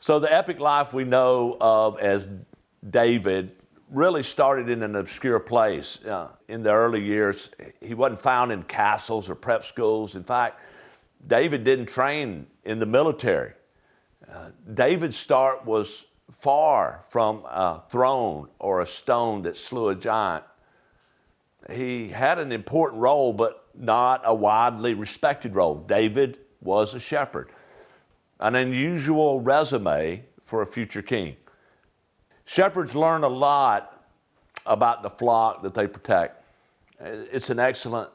So the epic life we know of as David really started in an obscure place. In the early years, he wasn't found in castles or prep schools. In fact, David didn't train in the military. David's start was far from a throne or a stone that slew a giant. He had an important role, but not a widely respected role. David was a shepherd, an unusual resume for a future king. Shepherds learn a lot about the flock that they protect. It's an excellent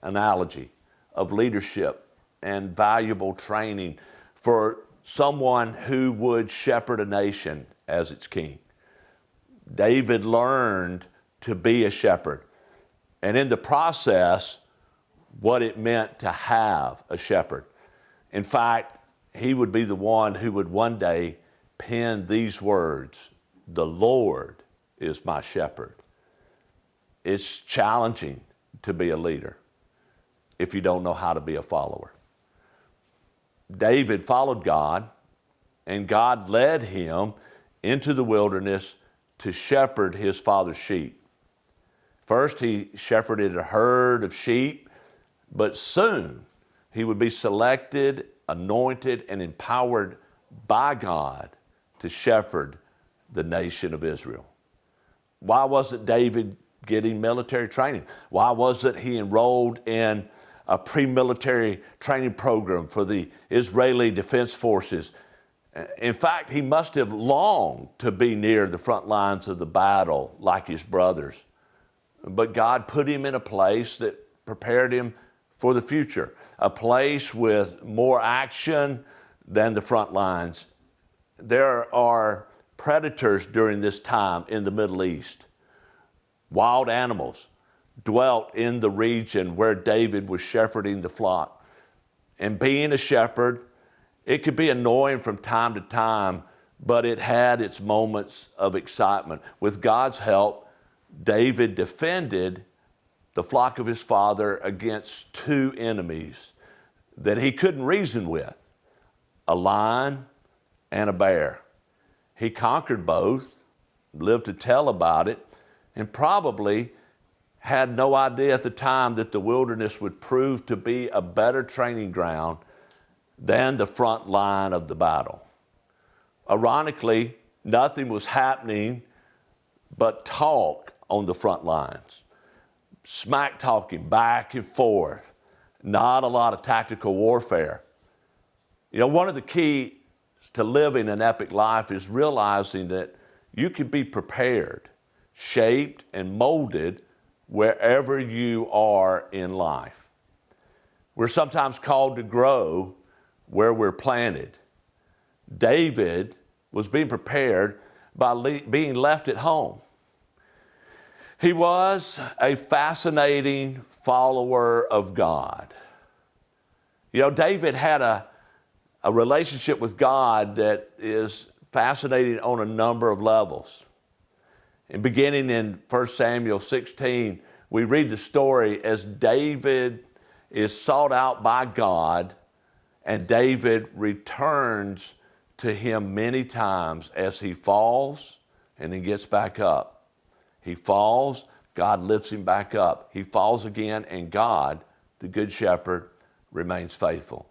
analogy of leadership and valuable training for someone who would shepherd a nation as its king. David learned to be a shepherd, and in the process, what it meant to have a shepherd. In fact, he would be the one who would one day pen these words, "The Lord is my shepherd." It's challenging to be a leader if you don't know how to be a follower. David followed God, and God led him into the wilderness to shepherd his father's sheep. First, he shepherded a herd of sheep, but soon he would be selected, anointed, and empowered by God to shepherd the nation of Israel. Why wasn't David getting military training? Why wasn't he enrolled in a pre-military training program for the Israeli Defense Forces? In fact, he must have longed to be near the front lines of the battle like his brothers. But God put him in a place that prepared him for the future, a place with more action than the front lines. There are predators during this time in the Middle East. Wild animals dwelt in the region where David was shepherding the flock. And being a shepherd, it could be annoying from time to time, but it had its moments of excitement. With God's help, David defended the flock of his father against two enemies that he couldn't reason with, a lion and a bear. He conquered both, lived to tell about it, and probably had no idea at the time that the wilderness would prove to be a better training ground than the front line of the battle. Ironically, nothing was happening but talk on the front lines. Smack talking back and forth, not a lot of tactical warfare. You know, one of the keys to living an epic life is realizing that you can be prepared, shaped, and molded wherever you are in life. We're sometimes called to grow where we're planted. David was being prepared by being left at home. He was a fascinating follower of God. You know, David had a relationship with God that is fascinating on a number of levels. And beginning in 1 Samuel 16, we read the story as David is sought out by God, and David returns to him many times as he falls and he gets back up. He falls, God lifts him back up. He falls again, and God, the Good Shepherd, remains faithful.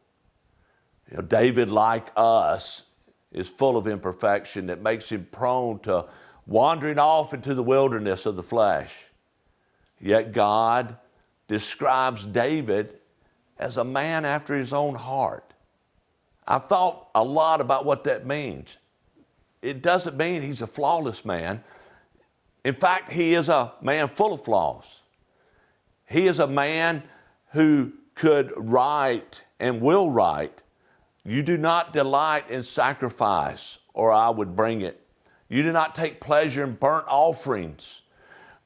You know, David, like us, is full of imperfection that makes him prone to wandering off into the wilderness of the flesh. Yet God describes David as a man after his own heart. I've thought a lot about what that means. It doesn't mean he's a flawless man. In fact, he is a man full of flaws. He is a man who could write and will write, "You do not delight in sacrifice, or I would bring it. You do not take pleasure in burnt offerings.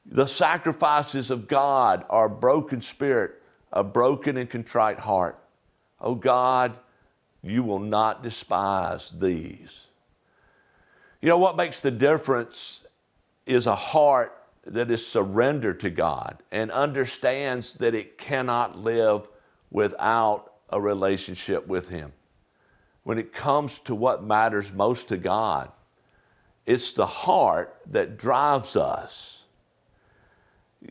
The sacrifices of God are a broken spirit, a broken and contrite heart. Oh God, you will not despise these." You know what makes the difference is a heart that is surrendered to God and understands that it cannot live without a relationship with Him. when it comes to what matters most to God, it's the heart that drives us.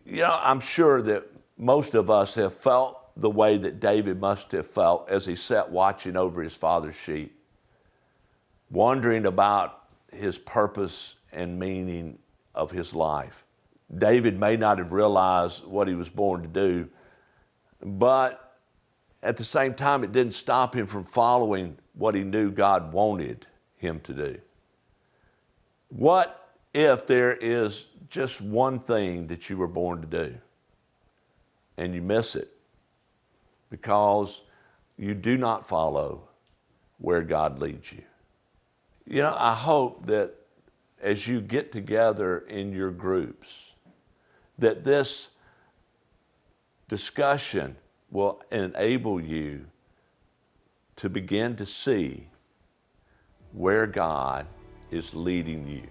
You know, I'm sure that most of us have felt the way that David must have felt as he sat watching over his father's sheep, wondering about his purpose and meaning of his life. David may not have realized what he was born to do, but at the same time, it didn't stop him from following what he knew God wanted him to do. What if there is just one thing that you were born to do and you miss it because you do not follow where God leads you? You know, I hope that as you get together in your groups, that this discussion will enable you to begin to see where God is leading you.